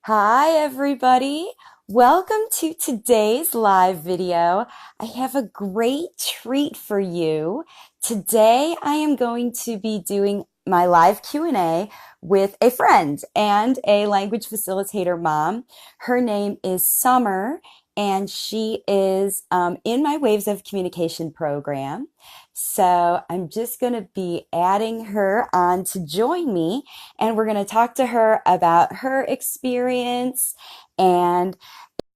Hi, everybody. Welcome to today's live video. I have a great treat for you. Today, I am going to be doing my live Q&A with a friend and a language facilitator mom. Her name is Summer, and she is in my Waves of Communication program. So I'm just going to be adding her on to join me, and we're going to talk to her about her experience and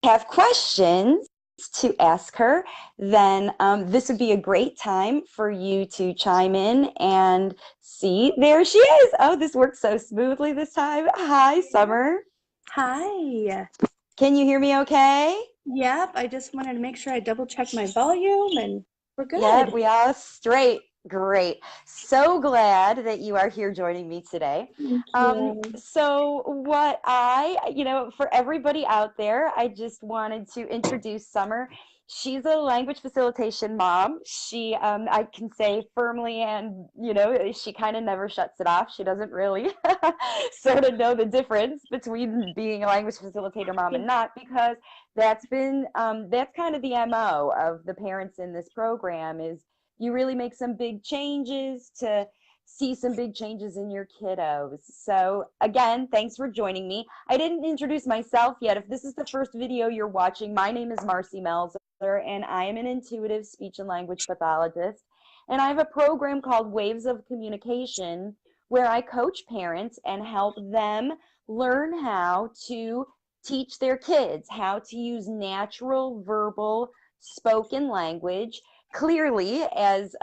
have questions to ask her. Then this would be a great time for you to chime in and see. There she is. Oh, this worked so smoothly this time. Hi, Summer. Hi. Can you hear me okay? Yep, I just wanted to make sure I double checked my volume and we're Yep, good. we are straight. Great. So glad that you are here joining me today. Thank you. So for everybody out there, I just wanted to introduce Summer. She's a language facilitation mom. I can say firmly, and she kind of never shuts it off. She doesn't really sort of know the difference between being a language facilitator mom and not, because that's kind of the MO of the parents in this program is you really make some big changes to see some big changes in your kiddos. So again, thanks for joining me. I didn't introduce myself yet. If this is the first video you're watching, my name is Marcy Melzer, and I am an intuitive speech and language pathologist. And I have a program called Waves of Communication where I coach parents and help them learn how to teach their kids how to use natural verbal spoken language clearly, as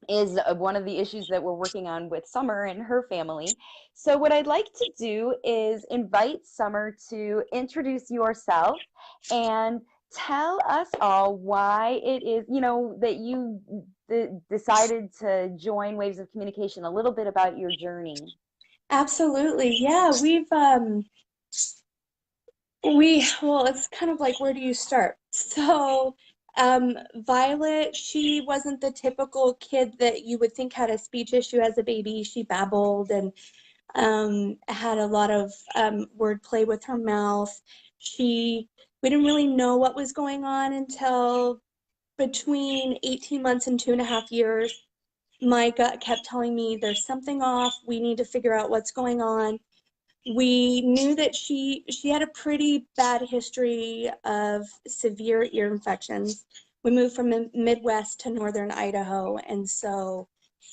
is one of the issues that we're working on with Summer and her family. So what I'd like to do is invite Summer to introduce yourself and tell us all why it is, that you decided to join Waves of Communication, a little bit about your journey. Absolutely. Yeah, well, it's kind of like, where do you start? Violet, she wasn't the typical kid that you would think had a speech issue as a baby. She babbled and had a lot of wordplay with her mouth. We didn't really know what was going on until between 18 months and 2.5 years. My gut kept telling me there's something off. We need to figure out what's going on. We knew that she had a pretty bad history of severe ear infections. We moved from the Midwest to northern Idaho, and so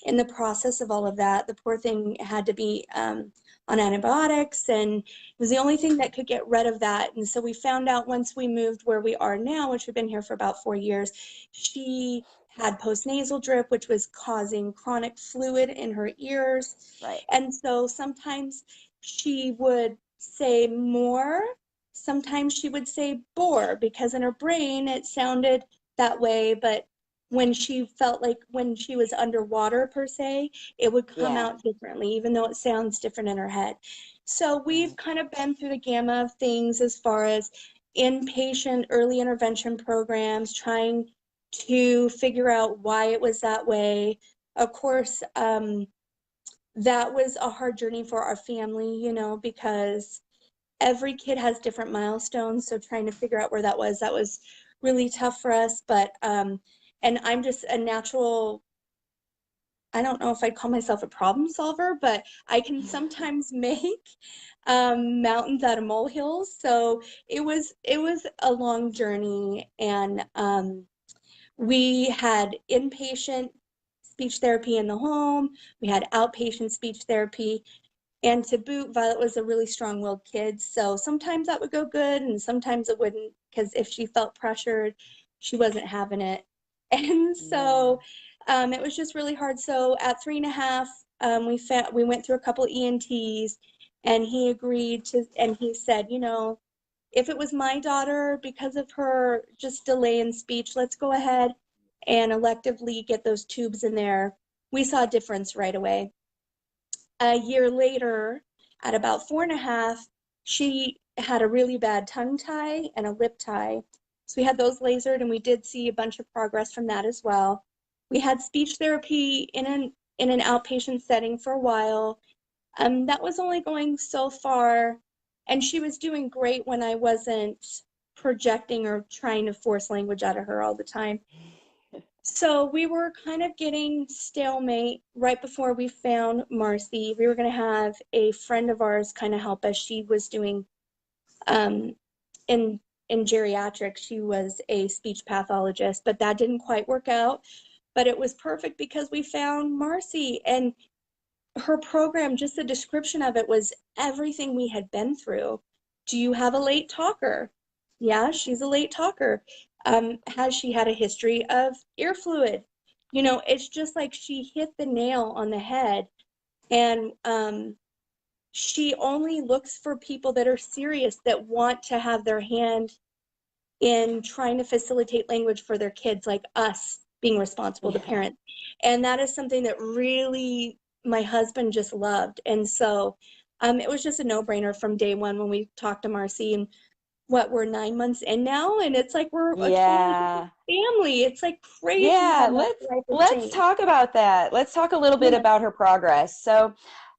in the process of all of that, the poor thing had to be on antibiotics, and it was the only thing that could get rid of that. And so we found out once we moved where we are now, which we've been here for about 4 years, she had postnasal drip, which was causing chronic fluid in her ears. Right. And so sometimes she would say more, sometimes she would say bore, because in her brain it sounded that way, but when she was underwater per se, it would come Yeah. out differently, even though it sounds different in her head. So we've Right. kind of been through the gamut of things as far as inpatient early intervention programs, trying to figure out why it was that way. Of course, that was a hard journey for our family, because every kid has different milestones. So trying to figure out where that was really tough for us. But, and I'm just a natural, I don't know if I'd call myself a problem solver, but I can sometimes make mountains out of molehills. So it was a long journey, and we had inpatient speech therapy in the home. We had outpatient speech therapy. And to boot, Violet was a really strong-willed kid. So sometimes that would go good and sometimes it wouldn't, because if she felt pressured, she wasn't having it. And Yeah. so it was just really hard. So at 3.5, we went through a couple of ENTs, and he agreed to, and he said, if it was my daughter, because of her just delay in speech, let's go ahead and electively get those tubes in there. We saw a difference right away. A year later, at about 4.5, she had a really bad tongue tie and a lip tie. So we had those lasered, and we did see a bunch of progress from that as well. We had speech therapy in an outpatient setting for a while. That was only going so far. And she was doing great when I wasn't projecting or trying to force language out of her all the time. So we were kind of getting stalemate right before we found Marcy. We were going to have a friend of ours kind of help us. She was doing um, in geriatrics. She was a speech pathologist, but that didn't quite work out. But it was perfect because we found Marcy, and her program, just the description of it was everything we had been through. Do you have a late talker? Yeah, she's a late talker. Has she had a history of ear fluid? You know, it's just like she hit the nail on the head. And she only looks for people that are serious, that want to have their hand in trying to facilitate language for their kids, like us being responsible, the Yeah. parents. And that is something that really my husband just loved. And so it was just a no-brainer from day one when we talked to Marcy. And what, we're 9 months in now, and it's like we're a totally different Yeah. family. It's like crazy how Yeah, much life has let's changed. talk about that. Let's talk a little bit Yeah. about her progress. So,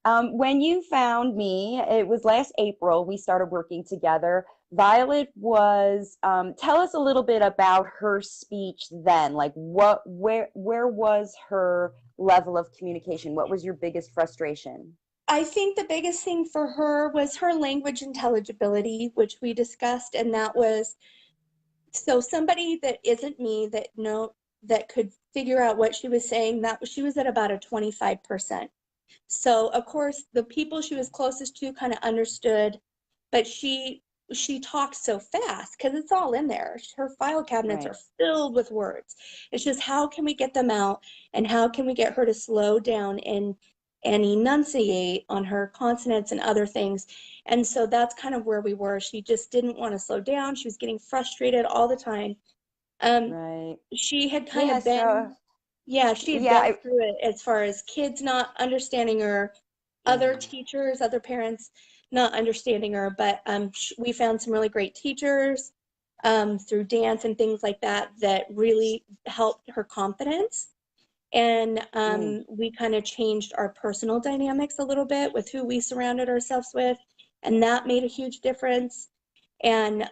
when you found me, it was last April, we started working together. Violet was, tell us a little bit about her speech then. Like where was her level of communication? What was your biggest frustration? I think the biggest thing for her was her language intelligibility, which we discussed, and that was, so somebody that isn't me, that could figure out what she was saying, that she was at about a 25%. So of course the people she was closest to kind of understood, but she talks so fast because it's all in there. Her file cabinets Right. are filled with words. It's just, how can we get them out, and how can we get her to slow down and enunciate on her consonants and other things. And so that's kind of where we were. She just didn't want to slow down. She was getting frustrated all the time. Um, Right. she had kind Yeah, of so been, yeah, she had yeah, been through it as far as kids not understanding her, other yeah. teachers, other parents not understanding her. But we found some really great teachers through dance and things like that that really helped her confidence. And Mm. we kind of changed our personal dynamics a little bit with who we surrounded ourselves with, and that made a huge difference. And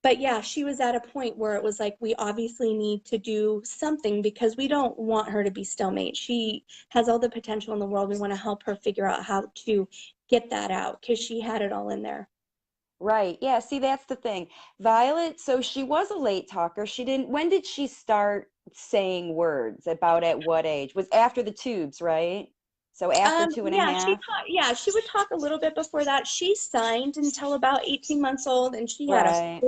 but yeah, she was at a point where it was like, we obviously need to do something because we don't want her to be stalemate. She has all the potential in the world. We want to help her figure out how to get that out because she had it all in there. Right. Yeah, see, that's the thing. Violet, so she was a late talker. When did she start saying words? About at what age? Was after the tubes, right? So after two and a Yeah, half? she would talk a little bit before that. She signed until about 18 months old, and she had a Right.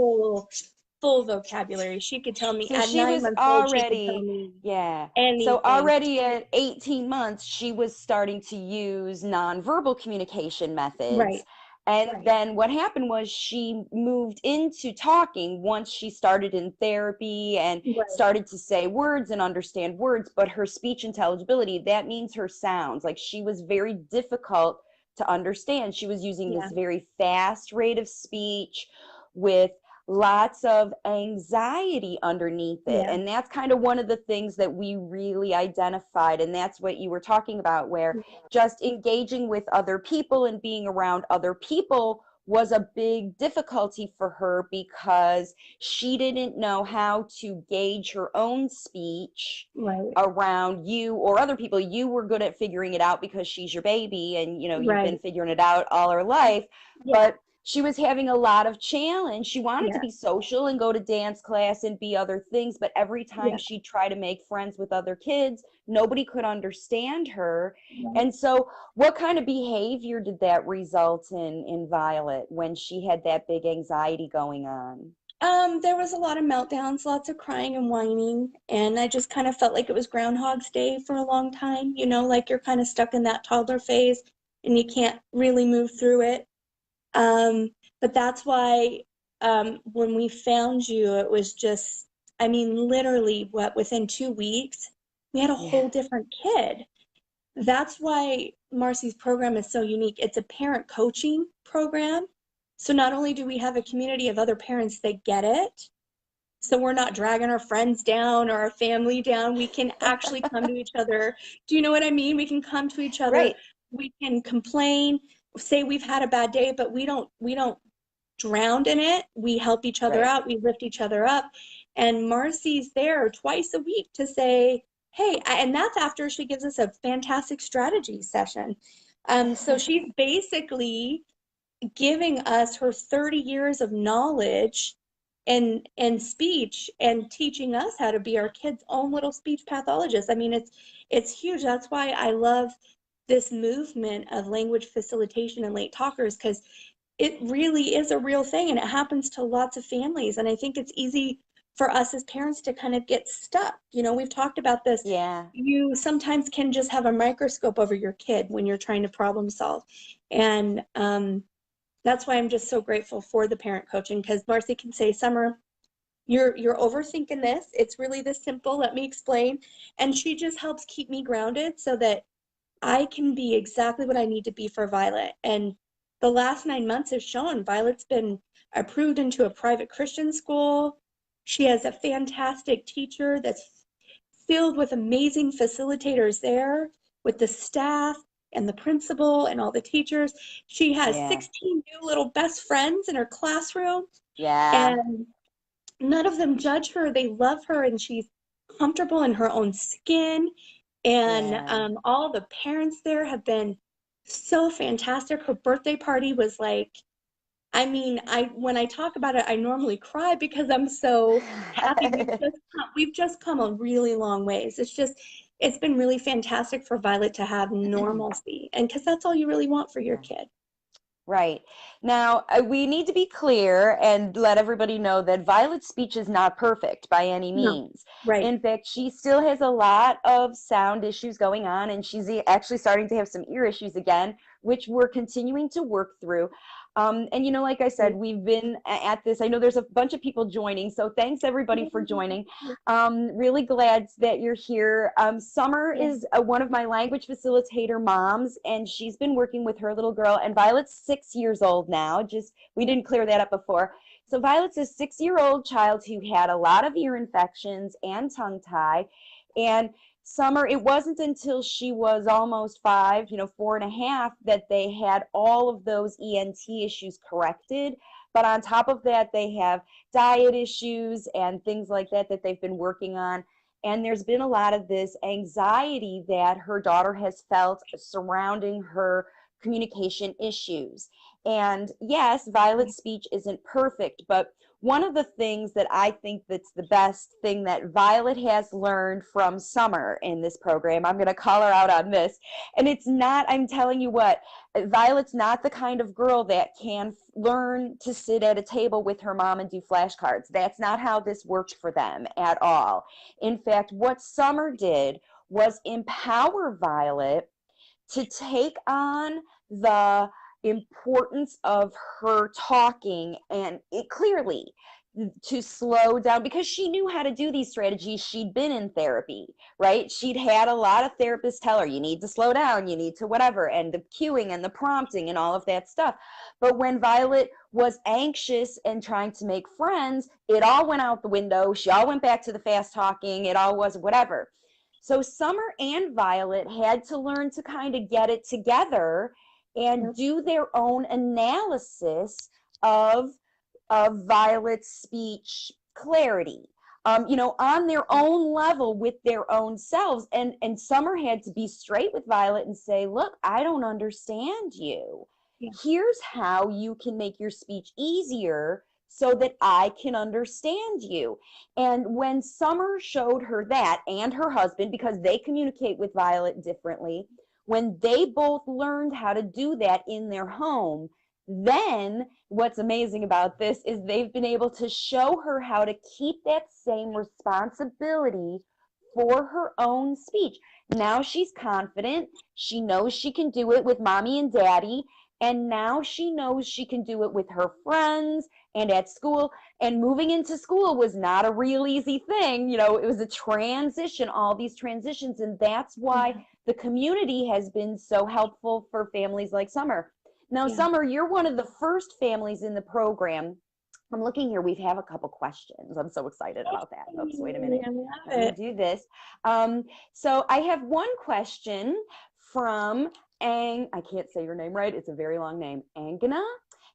full vocabulary. She could tell me So at she nine was months old, she could tell already, me yeah. So anything. already at 18 months, she was starting to use nonverbal communication methods. Right, And then what happened was she moved into talking once she started in therapy and right. started to say words and understand words, but her speech intelligibility, that means her sounds. Like she was very difficult to understand. She was using Yeah, this very fast rate of speech with lots of anxiety underneath it. yeah, And that's kind of one of the things that we really identified. And that's what you were talking about, where just engaging with other people and being around other people was a big difficulty for her because she didn't know how to gauge her own speech right, around you or other people. You were good at figuring it out because she's your baby and you've been right. figuring it out all her life, Yeah, but she was having a lot of challenge. She wanted to yeah, be social and go to dance class and be other things, but every time yeah, she tried to make friends with other kids, nobody could understand her. right. And so, what kind of behavior did that result in Violet when she had that big anxiety going on? There was a lot of meltdowns, lots of crying and whining, and I just kind of felt like it was Groundhog's Day for a long time, like you're kind of stuck in that toddler phase and you can't really move through it. Um, but that's why when we found you, it was just, I mean, literally, within 2 weeks, we had a Yeah. whole different kid. That's why Marcy's program is so unique. It's a parent coaching program. So not only do we have a community of other parents that get it, so we're not dragging our friends down or our family down. We can actually come to each other. Do you know what I mean? We can come to each other. Right. We can complain. say we've had a bad day, but we don't drown in it. We help each other Right. out, we lift each other up. And Marcy's there twice a week to say, hey, and that's after she gives us a fantastic strategy session. So she's basically giving us her 30 years of knowledge and speech and teaching us how to be our kids' own little speech pathologist. I mean, it's huge. That's why I love this movement of language facilitation and late talkers, because it really is a real thing and it happens to lots of families. And I think it's easy for us as parents to kind of get stuck. You know, we've talked about this. Yeah. You sometimes can just have a microscope over your kid when you're trying to problem solve. And that's why I'm just so grateful for the parent coaching, because Marcy can say, Summer, you're overthinking this. It's really this simple. Let me explain. And she just helps keep me grounded so that I can be exactly what I need to be for Violet. And the last 9 months have shown Violet's been approved into a private Christian school. She has a fantastic teacher that's filled with amazing facilitators there, with the staff and the principal and all the teachers. She has Yeah. 16 new little best friends in her classroom, Yeah. and none of them judge her. They love her, and she's comfortable in her own skin. And Yeah. all the parents there have been so fantastic. Her birthday party was like, I mean, when I talk about it, I normally cry because I'm so happy. We've just come a really long ways. It's been really fantastic for Violet to have normalcy, and because that's all you really want for your Yeah. kid. Right. Now, we need to be clear and let everybody know that Violet's speech is not perfect by any No, means. right. In fact, she still has a lot of sound issues going on, and she's actually starting to have some ear issues again, which we're continuing to work through. And like I said, we've been at this. I know there's a bunch of people joining, so thanks everybody for joining. Really glad that you're here. Summer Yeah. is one of my language facilitator moms, and she's been working with her little girl. And Violet's 6 years old now. Just we didn't clear that up before. So Violet's a 6-year-old child who had a lot of ear infections and tongue tie, and Summer, it wasn't until she was almost 5, 4.5, that they had all of those ENT issues corrected. But on top of that, they have diet issues and things like that that they've been working on. And there's been a lot of this anxiety that her daughter has felt surrounding her communication issues. And yes, Violet's speech isn't perfect, but one of the things that I think that's the best thing that Violet has learned from Summer in this program, I'm going to call her out on this. And it's not, I'm telling you what, Violet's not the kind of girl that can learn to sit at a table with her mom and do flashcards. That's not how this worked for them at all. In fact, what Summer did was empower Violet to take on the importance of her talking and it clearly to slow down because she knew how to do these strategies. She'd been in therapy, right? She'd had a lot of therapists tell her, you need to slow down, you need to whatever, and the cueing and the prompting and all of that stuff. But when Violet was anxious and trying to make friends, it all went out the window. She all went back to the fast talking. It all was whatever. So Summer and Violet had to learn to kind of get it together and Yep. do their own analysis of Violet's speech clarity. On their own level with their own selves. And Summer had to be straight with Violet and say, look, I don't understand you. Yeah. Here's how you can make your speech easier so that I can understand you. And when Summer showed her that and her husband, because they communicate with Violet differently, when they both learned how to do that in their home, then what's amazing about this is they've been able to show her how to keep that same responsibility for her own speech. Now she's confident. She knows she can do it with mommy and daddy. And now she knows she can do it with her friends and at school. And moving into school was not a real easy thing. It was a transition, all these transitions. And that's why the community has been so helpful for families like Summer. Now, Yeah. Summer, you're one of the first families in the program. I'm looking here. We have a couple questions. I'm so excited about that. Oops, wait a minute. I love Let me it. do this. So I have one question from I can't say your name right. It's a very long name. Angana.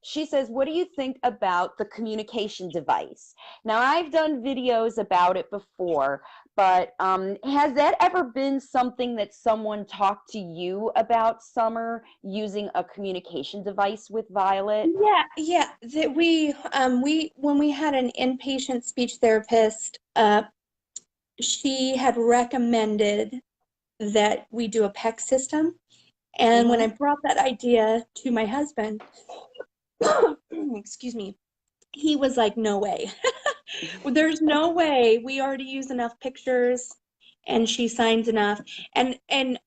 She says, what do you think about the communication device? Now, I've done videos about it before, but has that ever been something that someone talked to you about, Summer, using a communication device with Violet? Yeah. That we when we had an inpatient speech therapist, she had recommended that we do a PEC system. And when I Mm-hmm. brought that idea to my husband, excuse me, he was like, no way. There's no way. We already use enough pictures and she signs enough. And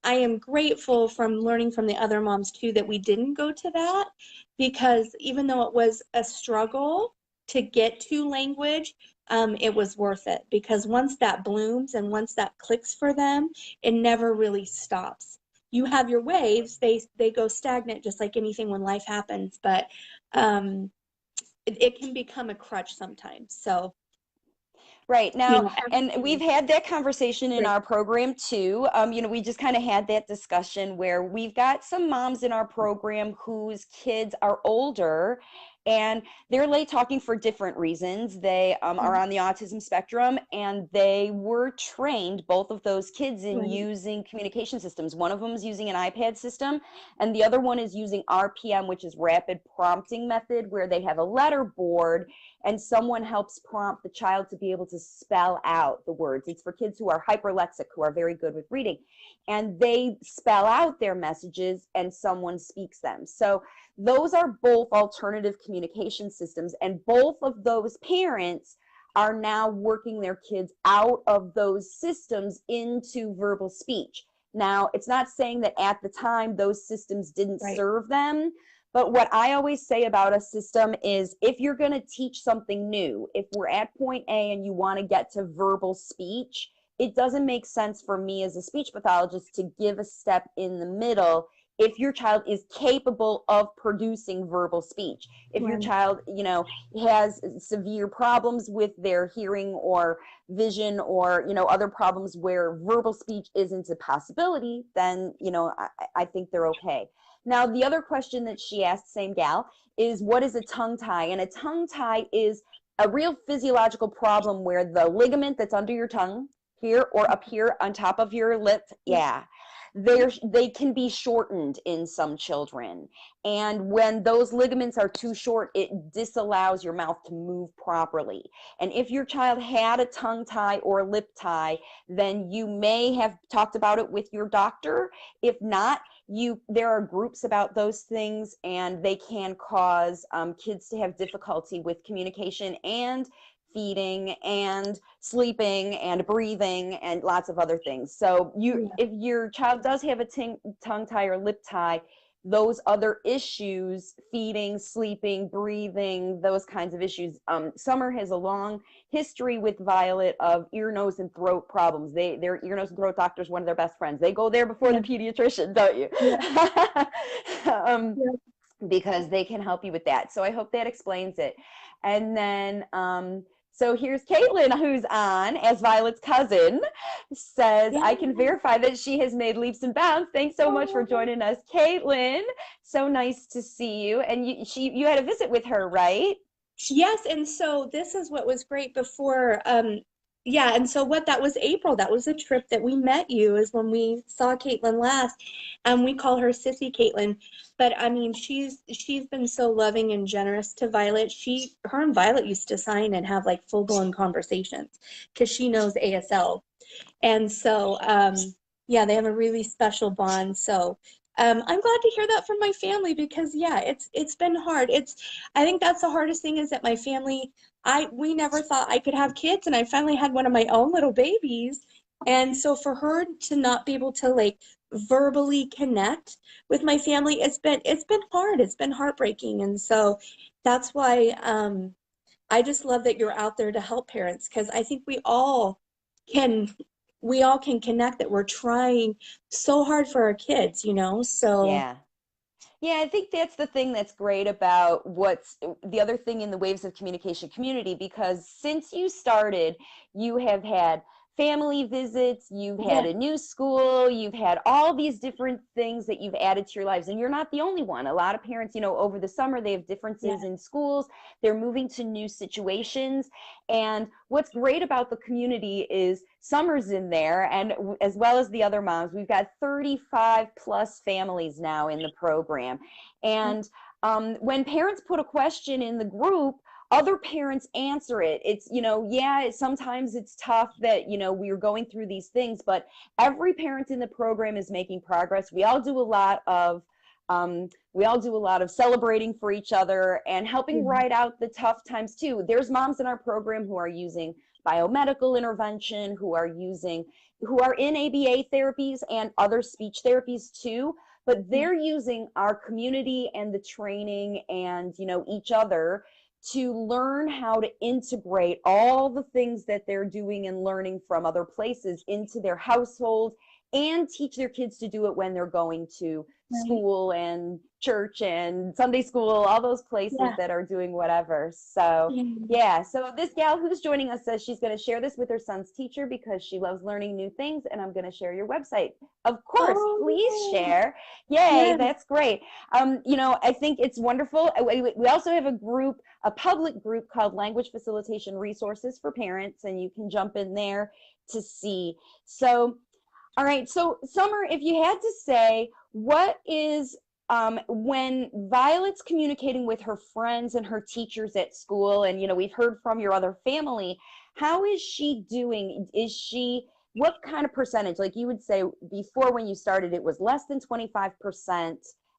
I am grateful from learning from the other moms too that we didn't go to that, because even though it was a struggle to get to language, it was worth it, because once that blooms and once that clicks for them, it never really stops. You have your waves, they go stagnant just like anything when life happens, but um, it can become a crutch sometimes. So, Right you now, know, and we've everything had that conversation in is our program too. We just kind of had that discussion where we've got some moms in our program whose kids are older and they're late talking for different reasons. They are great. on the autism spectrum and they were trained, both of those kids, in Right. using communication systems. One of them is using an iPad system, and the other one is using RPM, which is rapid prompting method, where they have a letter board and someone helps prompt the child to be able to spell out the words. It's for kids who are hyperlexic, who are very good with reading. And they spell out their messages and someone speaks them. So those are both alternative communication systems. And both of those parents are now working their kids out of those systems into verbal speech. Now, it's not saying that at the time those systems didn't Right. serve them, but what I always say about a system is if you're going to teach something new, if we're at point A and you want to get to verbal speech, it doesn't make sense for me as a speech pathologist to give a step in the middle if your child is capable of producing verbal speech. If your Right. child, has severe problems with their hearing or vision or, other problems where verbal speech isn't a possibility, then, I think they're okay. Now, the other question that she asked, same gal, is what is a tongue tie? And a tongue tie is a real physiological problem where the ligament that's under your tongue here or up here on top of your lip, yeah, they can be shortened in some children. And when those ligaments are too short, it disallows your mouth to move properly. And if your child had a tongue tie or a lip tie, then you may have talked about it with your doctor. If not, there are groups about those things, and they can cause kids to have difficulty with communication and feeding and sleeping and breathing and lots of other things. So Yeah. if your child does have a tongue tie or lip tie, those other issues, feeding, sleeping, breathing, those kinds of issues. Summer has a long history with Violet of ear, nose, and throat problems. Their ear, nose, and throat doctor is one of their best friends. They go there before Yeah. the pediatrician, don't you? Yeah. um, Yeah. because they can help you with that. So I hope that explains it. And then, so here's Caitlin, who's on as Violet's cousin, says, Yeah. I can verify that she has made leaps and bounds. Thanks so much for Oh, joining us, Caitlin. So nice to see you. And you had a visit with her, right? yes. And so this is what was great before. Yeah. And so what that was April, that was a trip that we met you, is when we saw Caitlin last. And we call her Sissy Caitlin. But I mean, she's been so loving and generous to Violet. Her and Violet used to sign and have like full-blown conversations because she knows ASL. And so, yeah, they have a really special bond. So, I'm glad to hear that from my family, because yeah, it's been hard. I think that's the hardest thing, is that my family, we never thought I could have kids, and I finally had one of my own little babies. And so for her to not be able to like verbally connect with my family, it's been hard. It's been heartbreaking. And so that's why I just love that you're out there to help parents, because I think can we all can connect that we're trying so hard for our kids, so Yeah. Yeah, I think that's the thing that's great about what's the other thing in the Waves of Communication community, because since you started, you have had family visits, you've had Yeah. a new school, you've had all these different things that you've added to your lives. And you're not the only one. A lot of parents, over the summer, they have differences Yeah. in schools, they're moving to new situations. And what's great about the community is Summer's in there, and as well as the other moms. We've got 35 plus families now in the program. And when parents put a question in the group, other parents answer it. It's, yeah, sometimes it's tough that, we're going through these things, but every parent in the program is making progress. We all do a lot of celebrating for each other and helping Mhm. ride out the tough times too. There's moms in our program who are using biomedical intervention, who are in ABA therapies and other speech therapies too, but Yeah. they're using our community and the training and, each other to learn how to integrate all the things that they're doing and learning from other places into their household and teach their kids to do it when they're going to Right. school and church and Sunday school, all those places Yeah. that are doing whatever. So, Yeah. yeah. So, this gal who's joining us says she's going to share this with her son's teacher because she loves learning new things. And I'm going to share your website. Of course, please Oh, share. Yay, yeah. that's great. I think it's wonderful. We also have a public group called Language Facilitation Resources for Parents, and you can jump in there to see. So, all right. So, Summer, if you had to say, what is when Violet's communicating with her friends and her teachers at school, and we've heard from your other family, how is she doing? What kind of percentage? Like you would say before when you started, it was less than 25%.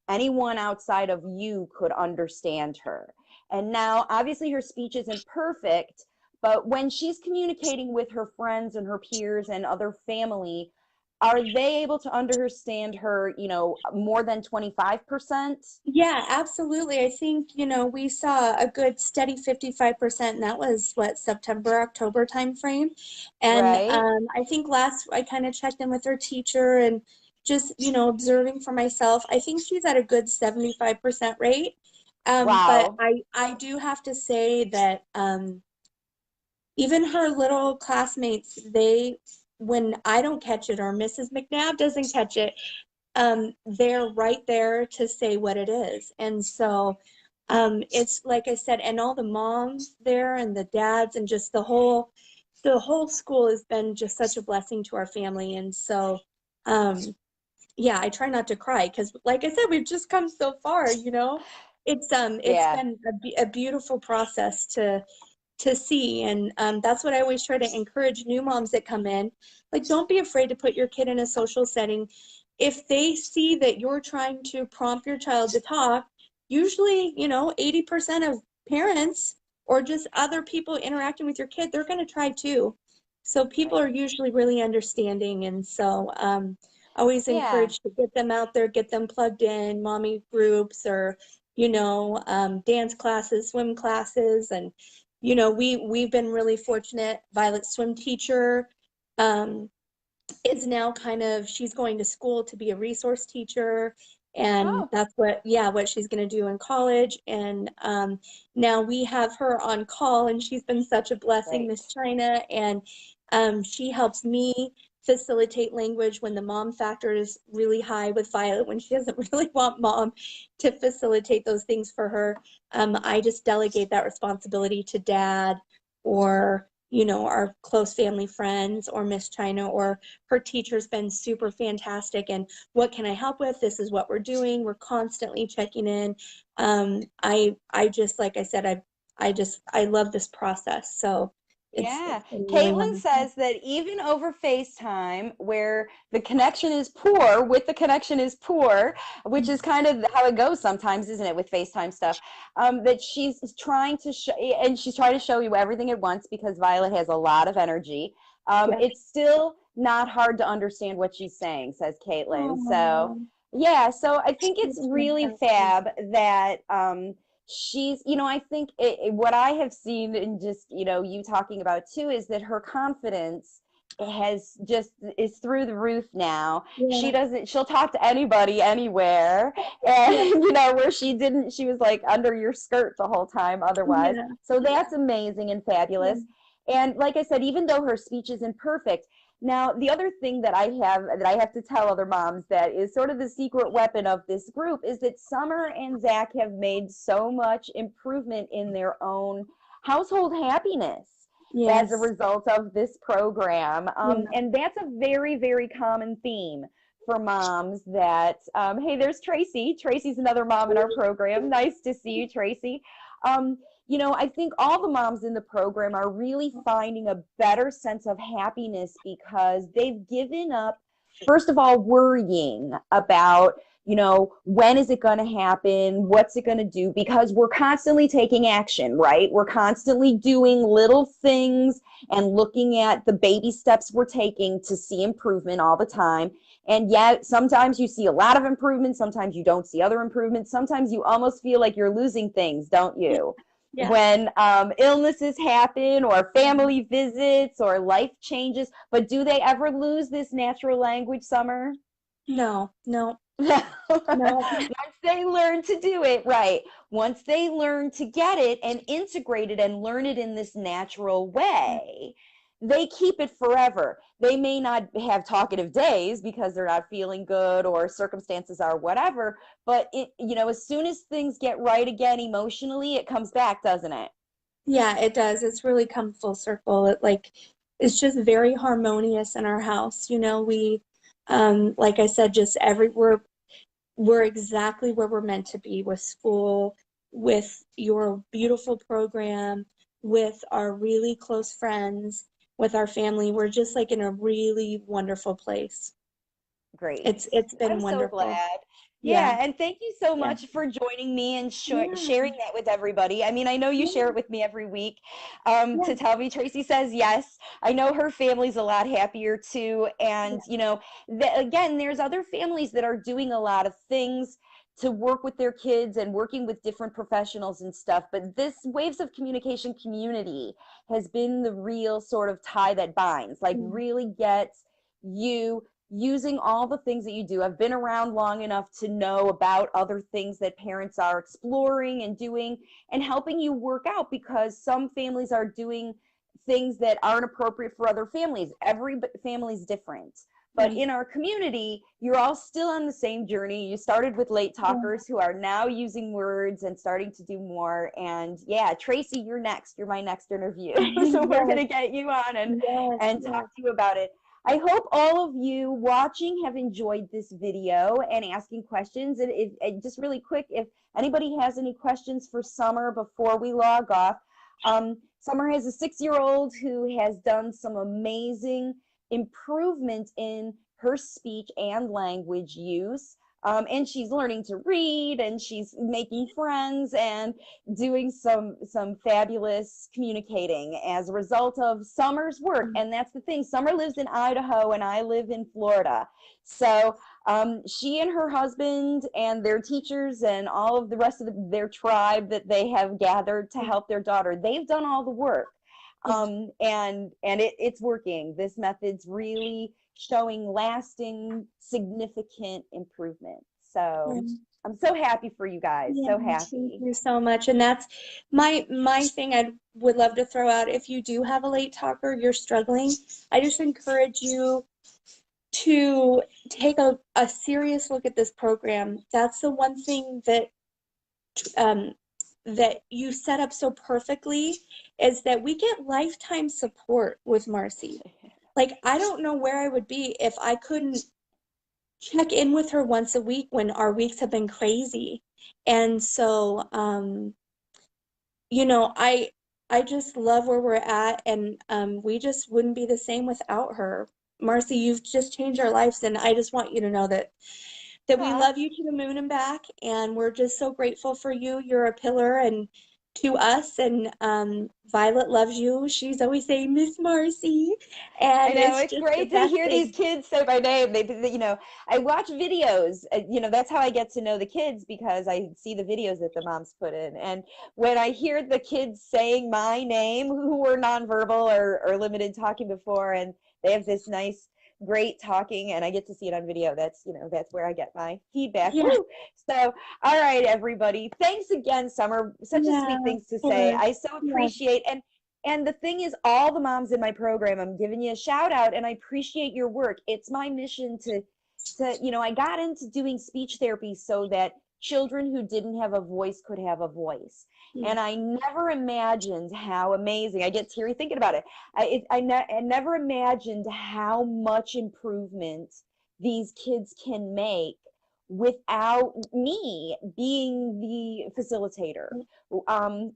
Anyone outside of you could understand her. And now, obviously, her speech isn't perfect, but when she's communicating with her friends and her peers and other family, are they able to understand her, more than 25%? Yeah, absolutely. I think, we saw a good steady 55%, and that was what, September, October timeframe. And Right? I think last I kind of checked in with her teacher and just, observing for myself, I think she's at a good 75% rate. But Wow. I do have to say that even her little classmates, when I don't catch it or Mrs. McNabb doesn't catch it, they're right there to say what it is. And so it's like I said, and all the moms there and the dads and just the whole school has been just such a blessing to our family. And so um, yeah, I try not to cry because, like I said, we've just come so far. It's Yeah. been a beautiful process to see. And that's what I always try to encourage new moms that come in. Like, don't be afraid to put your kid in a social setting. If they see that you're trying to prompt your child to talk, usually, 80% of parents or just other people interacting with your kid, they're going to try too. So people Right. are usually really understanding. And so always Yeah. encourage to get them out there, get them plugged in, mommy groups or, dance classes, swim classes, and we've been really fortunate. Violet's swim teacher um, is now she's going to school to be a resource teacher, and Oh, that's what she's going to do in college. And now we have her on call, and she's been such a blessing, great. Miss China, and she helps me facilitate language when the mom factor is really high with Violet, when she doesn't really want mom to facilitate those things for her. I just delegate that responsibility to dad or our close family friends or Miss China, or her teacher's been super fantastic. And what can I help with? This is what we're doing. We're constantly checking in. I just, like I said, I love this process. So Yeah. it's been really Caitlin wonderful. says that even over FaceTime, where the connection is poor, which is kind of how it goes sometimes, isn't it, with FaceTime stuff? That she's trying to show, and she's trying to show you everything at once because Violet has a lot of energy. Yeah. It's still not hard to understand what she's saying, says Caitlin. So, Oh, yeah, so I think it's that's really fantastic. fab that she's, I think what I have seen in just, you talking about too, is that her confidence has just is through the roof now. Yeah. She'll talk to anybody anywhere. And, Yeah. where she was like under your skirt the whole time otherwise. Yeah. So Yeah. that's amazing and fabulous. And like I said, even though her speech isn't perfect, now the other thing that I have to tell other moms that is sort of the secret weapon of this group is that Summer and Zach have made so much improvement in their own household happiness as a Yes. result of this program. Yeah. And that's a very, very common theme for moms that, hey, there's Tracy. Tracy's another mom in our program. Nice to see you, Tracy. Um, I think all the moms in the program are really finding a better sense of happiness because they've given up, first of all, worrying about, when is it going to happen? What's it going to do? Because we're constantly taking action, right? We're constantly doing little things and looking at the baby steps we're taking to see improvement all the time. And yet, sometimes you see a lot of improvement. Sometimes you don't see other improvements. Sometimes you almost feel like you're losing things, don't you? Yeah. When illnesses happen or family visits or life changes. But do they ever lose this natural language, Summer? No, no, no. Once they learn to do it right, once they learn to get it and integrate it and learn it in this natural way, they keep it forever. They may not have talkative days because they're not feeling good or circumstances are whatever, but as soon as things get right again emotionally, it comes back, doesn't it? Yeah, it does. It's really come full circle. It's just very harmonious in our house. Like I said, just we're exactly where we're meant to be with school, with your beautiful program, with our really close friends, with our family. We're just like in a really wonderful place. Great. It's been I'm so wonderful. glad. Yeah. Yeah, and thank you so Yeah. much for joining me and Yeah. sharing that with everybody. I mean, I know you share Yeah. it with me every week. Yeah. To tell me, Tracy says yes. I know her family's a lot happier too. And, again, there's other families that are doing a lot of things to work with their kids and working with different professionals and stuff. But this Waves of Communication community has been the real sort of tie that binds, like Yeah. really gets you using all the things that you do. I've been around long enough to know about other things that parents are exploring and doing and helping you work out because some families are doing things that aren't appropriate for other families. Every family's different. But Right. in our community, you're all still on the same journey. You started with late Yeah. talkers who are now using words and starting to do more. And yeah, Tracy, you're next. You're my next interview. So we're Yes. going to get you on Yes. and talk Yes. to you about it. I hope all of you watching have enjoyed this video and asking questions. And just really quick, if anybody has any questions for Summer before we log off, Summer has a 6-year-old who has done some amazing improvement in her speech and language use. And she's learning to read and she's making friends and doing some fabulous communicating as a result of Summer's work. And that's the thing. Summer lives in Idaho and I live in Florida. So she and her husband and their teachers and all of the rest of their tribe that they have gathered to help their daughter, they've done all the work. It's working. This method's really showing lasting, significant improvement. So Yeah. I'm so happy for you guys. Yeah, So thank happy. you so much. And that's my thing I would love to throw out. If you do have a late talker, you're struggling, I just encourage you to take a serious look at this program. That's the one thing um, that you set up so perfectly is that we get lifetime support with Marcy. Like, I don't know where I would be if I couldn't check in with her once a week when our weeks have been crazy. And so, I just love where we're at, and we just wouldn't be the same without her. Marcy, you've just changed our lives, and I just want you to know that we Aw. love you to the moon and back, and we're just so grateful for you. You're a pillar and to us, and Violet loves you. She's always saying Miss Marcy, I and know it's it's just the great to best hear these thing. kids say my name. I watch videos. That's how I get to know the kids because I see the videos that the moms put in. And when I hear the kids saying my name, who were nonverbal or limited talking before, and they have this nice, great talking, and I get to see it on video. That's where I get my feedback. Yeah, Woo! So, all right, everybody. Thanks again, Summer. Such a yeah, sweet of things to say. course. I so Yeah, appreciate and And the thing is, all the moms in my program, I'm giving you a shout out, and I appreciate your work. It's my mission to, I got into doing speech therapy so that children who didn't have a voice could have a voice. Yeah. And I never imagined how amazing, I get teary thinking about it. I never imagined how much improvement these kids can make without me being the facilitator. Um,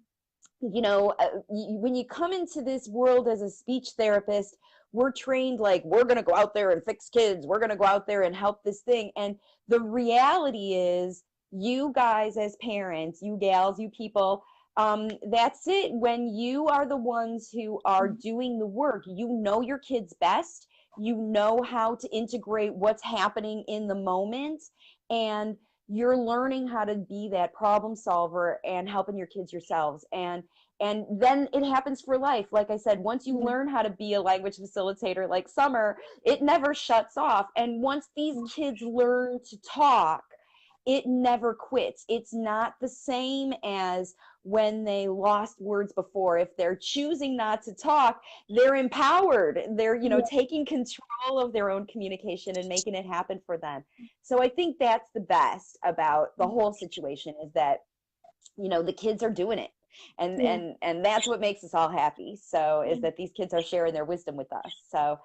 when you come into this world as a speech therapist, we're trained like we're going to go out there and fix kids. We're going to go out there and help this thing. And the reality is, you guys as parents, you gals, you people, that's it. When you are the ones who are doing the work, you know your kids best. You know how to integrate what's happening in the moment. And you're learning how to be that problem solver and helping your kids yourselves. And then it happens for life. Like I said, once you learn how to be a language facilitator like Summer, it never shuts off. And once these kids learn to talk, it never quits. It's not the same as when they lost words before. If they're choosing not to talk, they're empowered. They're, taking control of their own communication and making it happen for them. So I think that's the best about the whole situation, is that, the kids are doing it. And that's what makes us all happy. So is that these kids are sharing their wisdom with us. So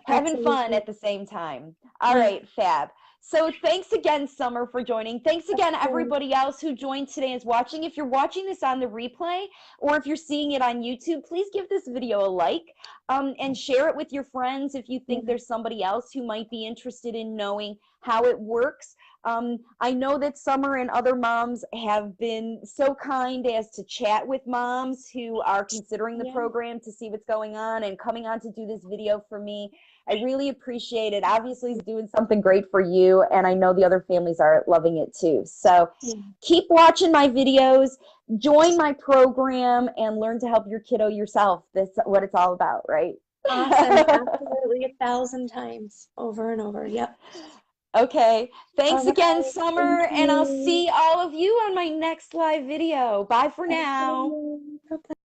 having fun at the same time. All right, fab. So thanks again, Summer, for joining. Thanks again, everybody else who joined today and is watching. If you're watching this on the replay, or if you're seeing it on YouTube, please give this video a like, and share it with your friends if you think there's somebody else who might be interested in knowing how it works. I know that Summer and other moms have been so kind as to chat with moms who are considering the program to see what's going on and coming on to do this video for me. I really appreciate it. Obviously, it's doing something great for you, and I know the other families are loving it too. So keep watching my videos, join my program, and learn to help your kiddo yourself. That's what it's all about, right? Awesome. Absolutely, 1,000 times over and over. Yep. Okay. Thanks again, Right. Summer, Thank and I'll you. see all of you on my next live video. Bye for now. Bye-bye.